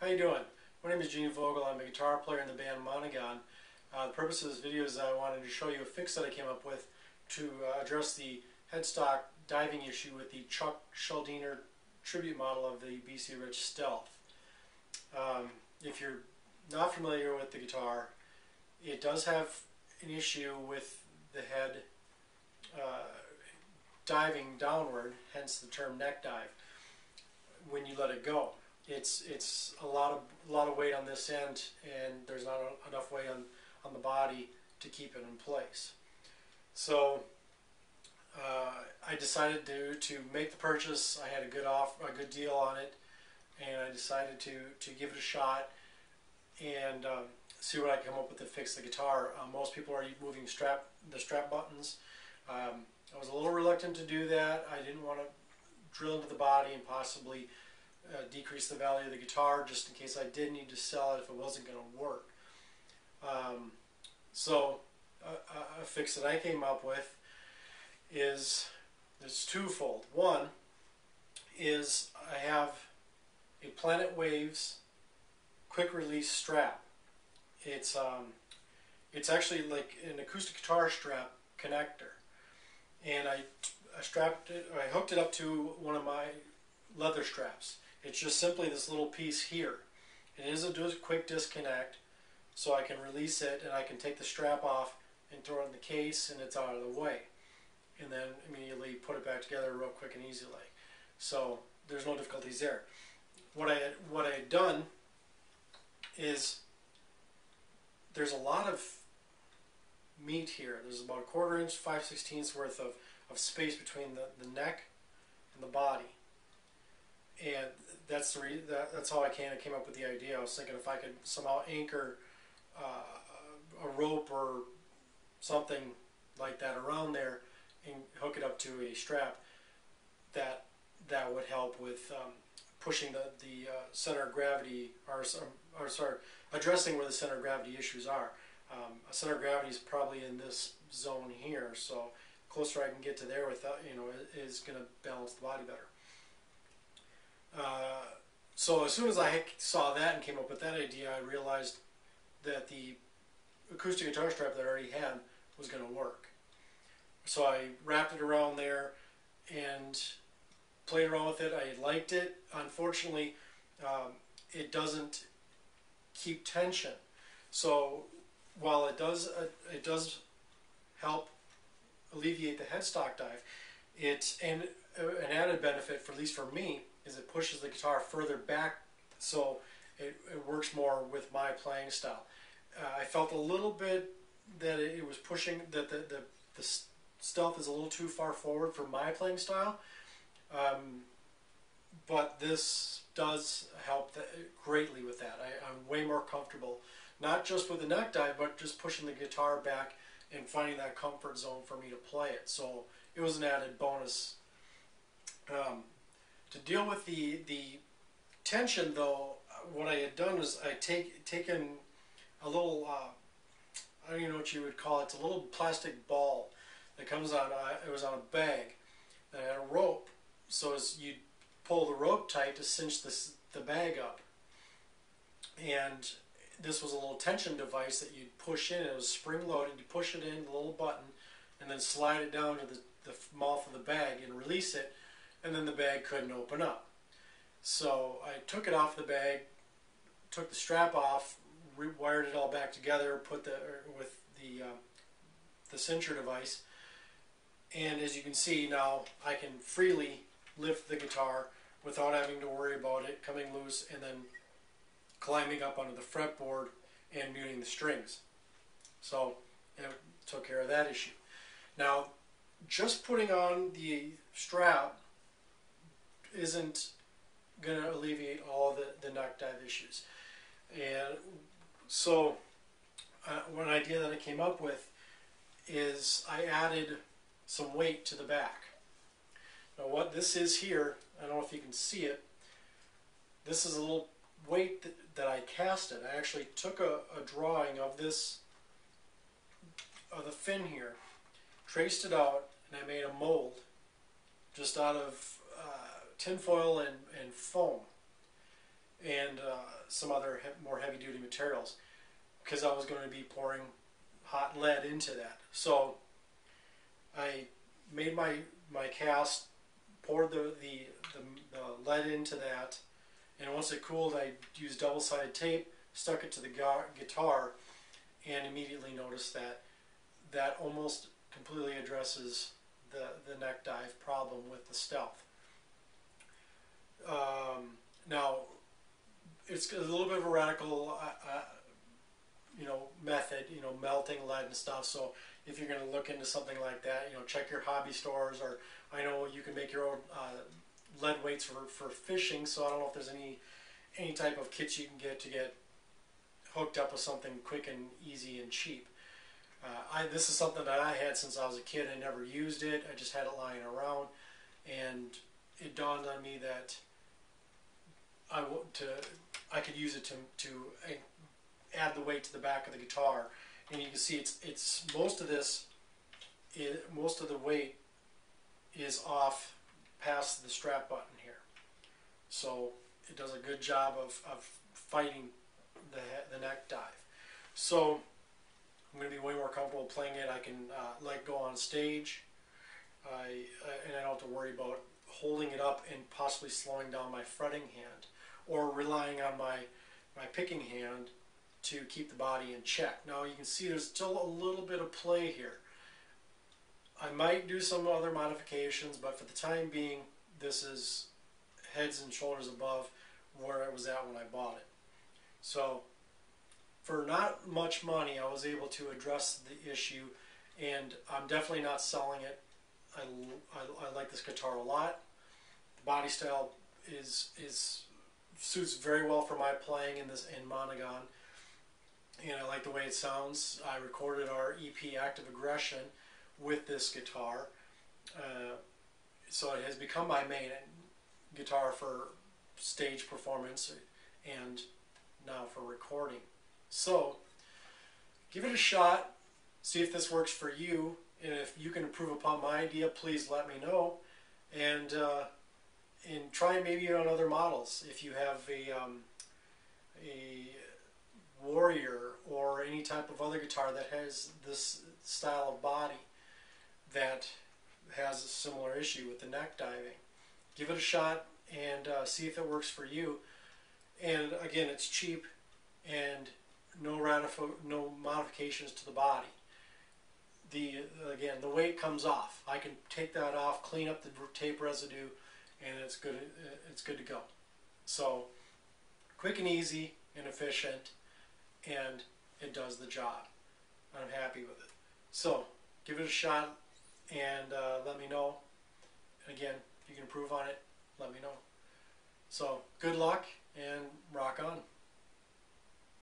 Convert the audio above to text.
How you doing? My name is Gene Vogel. I'm a guitar player in the band Monogon. The purpose of this video is I wanted to show you a fix that I came up with to address the headstock diving issue with the Chuck Schuldiner Tribute model of the B.C. Rich Stealth. If you're not familiar with the guitar, it does have an issue with the head diving downward, hence the term neck dive, when you let it go. It's a lot of weight on this end, and there's not enough weight on the body to keep it in place. So I decided to make the purchase. I had a good deal on it, and I decided to give it a shot and see what I can come up with to fix the guitar. Most people are moving the strap buttons. I was a little reluctant to do that. I didn't want to drill into the body and possibly decrease the value of the guitar, just in case I did need to sell it if it wasn't going to work. So a fix that I came up with is twofold. One is I have a Planet Waves quick release strap. It's actually like an acoustic guitar strap connector, and I hooked it up to one of my leather straps. It's just simply this little piece here. It is a quick disconnect, so I can release it and I can take the strap off and throw it in the case, and it's out of the way, and then immediately put it back together real quick and easily. So there's no difficulties there. What I had done is there's a lot of meat here. There's about a 1/4 inch, 5/16 worth of space between the neck and the body. And that's how I came up with the idea. I was thinking if I could somehow anchor a rope or something like that around there and hook it up to a strap, that would help with pushing the center of gravity, or sorry, addressing where the center of gravity issues are. A center of gravity is probably in this zone here, so the closer I can get to there without, is going to balance the body better. So as soon as I saw that and came up with that idea, I realized that the acoustic guitar strap that I already had was going to work. So I wrapped it around there and played around with it. I liked it. Unfortunately, it doesn't keep tension. So while it does help alleviate the headstock dive, it's an added benefit, for at least for me, is it pushes the guitar further back, so it works more with my playing style. I felt a little bit that it was pushing, that the Stealth is a little too far forward for my playing style, but this does help greatly with that. I'm way more comfortable, not just with the neck dive, but just pushing the guitar back and finding that comfort zone for me to play it. So it was an added bonus. To deal with the tension, though, what I had done is I taken a little, I don't even know what you would call it. It's a little plastic ball that comes on. It was on a bag that had a rope. So as you pull the rope tight to cinch the bag up, and this was a little tension device that you'd push in. It was spring loaded. You push it in, the little button, and then slide it down to the mouth of the bag and release it, and then the bag couldn't open up. So I took it off the bag, took the strap off, wired it all back together, with the cincher device, and as you can see now, I can freely lift the guitar without having to worry about it coming loose and then climbing up onto the fretboard and muting the strings. So it took care of that issue. Now, just putting on the strap isn't going to alleviate all the neck dive issues. And so one idea that I came up with is I added some weight to the back. Now what this is here, I don't know if you can see it, this is a little weight that I casted. I actually took a drawing of this, of the fin here, traced it out, and I made a mold just out of tin foil and foam. And some other more heavy-duty materials, because I was going to be pouring hot lead into that. So I made my cast, poured the lead into that, and once it cooled, I used double-sided tape, stuck it to the guitar, and immediately noticed that that almost completely addresses the neck dive problem with the Stealth. Now, it's a little bit of a radical, method, melting lead and stuff. So if you're going to look into something like that, check your hobby stores, or I know you can make your own lead weights for fishing. So I don't know if there's any type of kits you can get hooked up with something quick and easy and cheap. This is something that I had since I was a kid. I never used it. I just had it lying around, and it dawned on me that I could use it to add the weight to the back of the guitar. And you can see it's most of the weight is off past the strap button here. So it does a good job of fighting the neck dive. So I'm going to be way more comfortable playing it. I can let go on stage, and I don't have to worry about holding it up and possibly slowing down my fretting hand, or relying on my picking hand to keep the body in check. Now you can see there's still a little bit of play here. I might do some other modifications, but for the time being, this is heads and shoulders above where I was at when I bought it. So for not much money, I was able to address the issue, and I'm definitely not selling it. I like this guitar a lot. The body style suits very well for my playing in Monogon, and I like the way it sounds. I recorded our EP Active Aggression with this guitar, so it has become my main guitar for stage performance and now for recording. So give it a shot, see if this works for you, and if you can improve upon my idea, please let me know, and try maybe on other models. If you have a Warrior or any type of other guitar that has this style of body that has a similar issue with the neck diving, give it a shot and see if it works for you. And again, it's cheap and no modifications to the body. Again, the weight comes off. I can take that off, clean up the tape residue, and it's good. It's good to go. So quick and easy and efficient, and it does the job. I'm happy with it. So give it a shot and let me know. And again, if you can improve on it, let me know. So good luck and rock on.